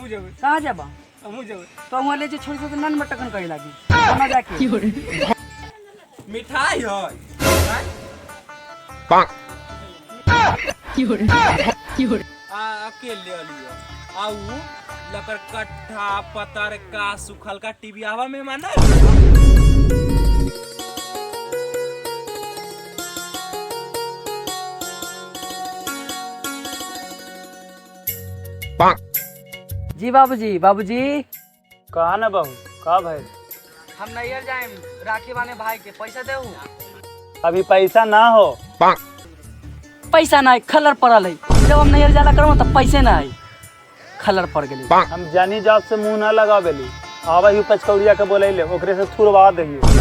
जाबे कहाँ जाबा हमू जाबे तो वहाँ ले जे छोड़ी से नन मटकन करे लागी खाना जाके मिठाई है अकेले लियो आऊ लकर कट्ठा पतर का सुखल का टीवी आवा मेहमान जी बाबूजी बाबूजी कहा ना बहू का भाई हम नैयर जाए राखी बाने भाई के पैसा दे अभी पैसा ना हो पैसा ना खलर पड़ल है जब हम नैयर जाला करबो तब पैसे ना है खलर पड़ गेली हम जानी जात से मुंह ना लगावेली आवा ही पचकौड़िया के बोलैले ओकरे से थुरवा दहियो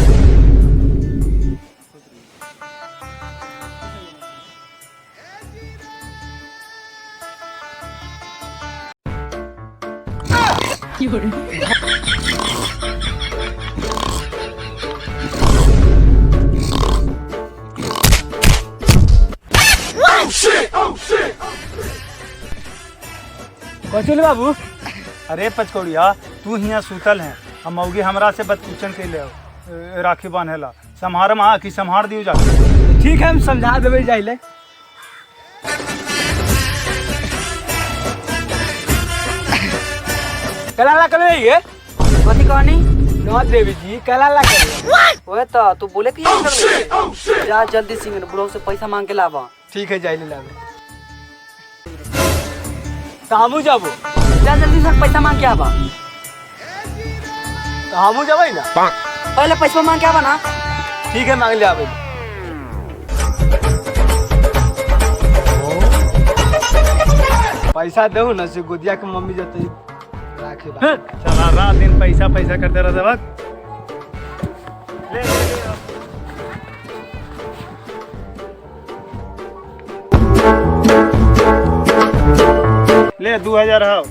कचुल बाबू अरे पचकौड़िया तू हियां सुतल है हम मौगी हमरा से बदपूछन के ले राखी बांधेला संहार में कि संहार दियो जा ठीक है हम समझा देवे जाइले कलाला करे ये कथी कहनी नौ देवी जी कलाला करे ओए तो तू बोले कि ये कर जा जल्दी सिंह बुढ़ो से पैसा मांग के लावा ठीक है जाइले लावे हमू जाबो जा जल्दी से पैसा मांग के आवा हमू जबै ना पहले पैसा मांग के आवा ना ठीक है मांग ले आवे पैसा दो ना से गोदिया के मम्मी जते राखे बा चला रात दिन पैसा पैसा करते रहते वक्त ले ले ले 2000 हाउ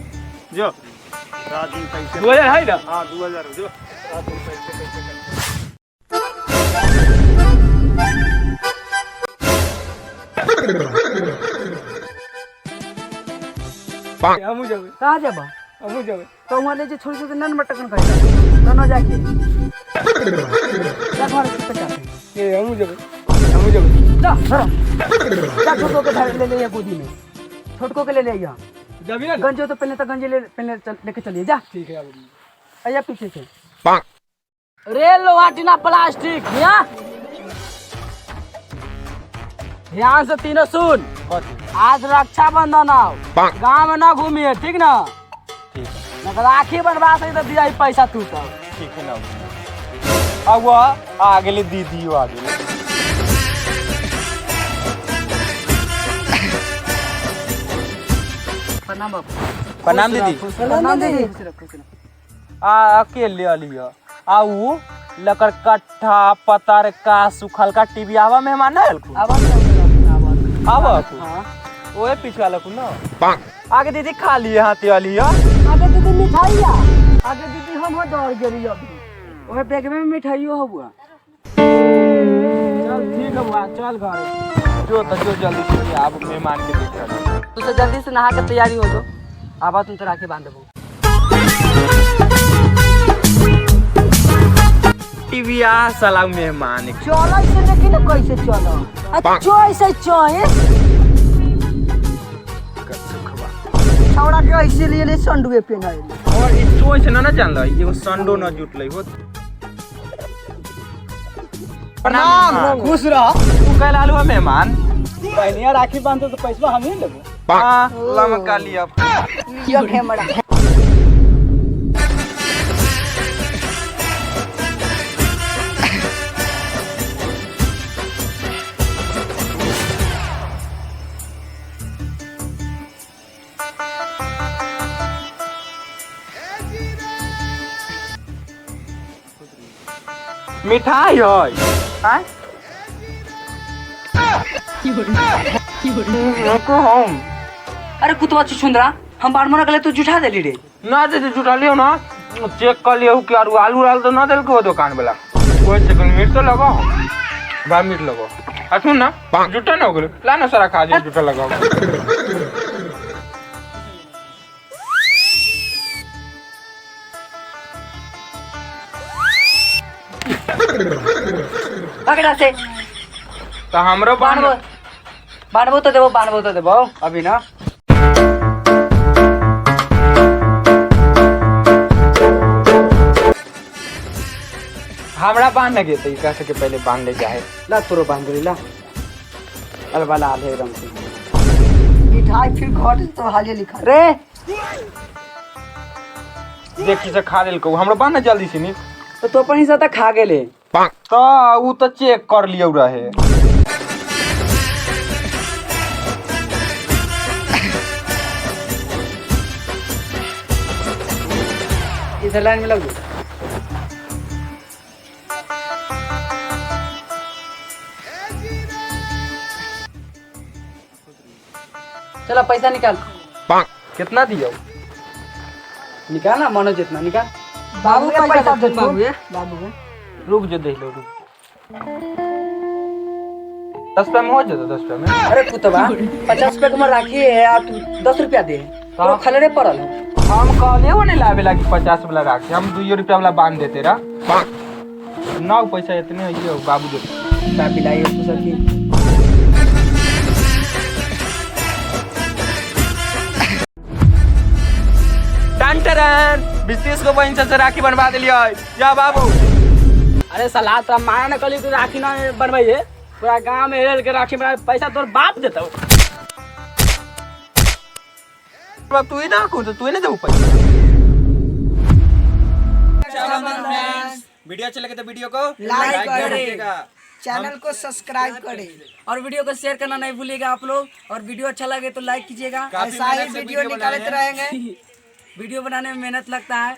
जो रात दिन पैसे 2000 है ना हाँ 2000 जो रात दिन पैसे हमू जाबे कहाँ जाबा हमू जाबे तो वहाँ ले जे छोड़ी से नन मटकन करे लागी खाना जाके जा घर पे जाके ये हमू जाबे जा जा छोटको के घर ले ले गोदी में छोटको के ले ले यहाँ जबी ना गंजो तो पहले गंजे लेके चलिए जा ठीक है अब आया पीछे से रे लोहा टीना प्लास्टिक यहाँ ध्यान से तीनों सुन आज रक्षाबंधन आओ गाँव में ना घूमिए ठीक ना ठीक है न राखी बनवा सही तो दिया पैसा तू तो ठीक है ना अब वो आ गेले दीदी आ गेले प्रणाम बाबू प्रणाम दीदी प्रणाम दीदी अकेले लियो आऊ लकर कट्ठा पतर का सुखल का टीवी आवा मेहमान ना आलकू आवा हाँ ओए पिछवा लकू ना आगे दीदी खा लिए हाथी वाली आगे दीदी मिठाई आगे दीदी हम दौड़ गेली अभी ओए बैग में मिठाइयो हुआ चल ठीक है बुआ चल घर जो तो जो जल्दी से आप मेहमान के देख रहे तू से जल्दी से नहा के तैयारी हो जो आबा तुम तो राखी बांध देबो टीवी आ साला मेहमान चलो इसे देखी ना कैसे चलो अच्छा ऐसे चॉइस छौड़ा के ऐसे लिए ले संडुए पहनाई और ई चोइस ना जान लो एगो संडो ना जुटलै हो प्रणाम खुश रह तू कल आलू मेहमान बहनिया राखी बांधते तो पैसा हम ही लेबो हां लमका लिया लियो खेमड़ा मिठाई है हां को हम अरे कुतवा छुछुंदरा हम बार मना गले तू जुठा देली रे ना दे जुटा लियो ना चेक कर लियो कि आलू डाल तो ना देल को दुकान वाला कोई चिकन मीट तो लगाओ बा मीट लगाओ आ सुन ना जुटा ना हो गेलो ला ना सारा खा जे जुटा लगाओ पकड़ा से तो हमरो बांधबो बांधबो तो देबो अभी ना। हमरा बांध लगे तो कैसे के पहले बांध ले जाए। ला तोरो बांध ला अलवाला आधे एकदम से मिठाई फिर घट तो हाले लिखा रे देखी से खा लेल को हमरो बांध जल्दी से नी। तो अपन हिस्सा तक खा गेले तो ऊ तो चेक कर लियो रहे। इधर लाइन में लगो। चलो पैसा निकाल। कितना दियो? निकाल ना मनो जितना निकाल। बाबू का पैसा दे बाबू रुक जो देख लो रुक। 10 रुपया में हो जाता 10 रुपया में। अरे कुतबा 50 रुपया के में राखी है यार तू 10 रुपया दे तो खलरे पड़ल हम कहले हो नहीं लावे लागी 50 वाला राखी हम 2 रुपया वाला बांध देते रहा। ना पैसा इतने है बाबू दे का बिलाई उसको सर की टन विशेष को बहन से राखी बनवा दिलिए या बाबू। अरे सलाह तो माया न कली तू राखी ना बनवाइए पूरा गांव में हेल के राखी बना पैसा तोर बाप देता हो। तू ही ना को तू ही ना दे पैसा। वीडियो अच्छे लगे तो वीडियो को लाइक करेगा, चैनल को सब्सक्राइब करें और वीडियो को शेयर करना नहीं भूलिएगा आप लोग। और वीडियो अच्छा लगे तो लाइक कीजिएगा। ऐसा ही वीडियो निकालते रहेंगे। वीडियो बनाने में मेहनत लगता है।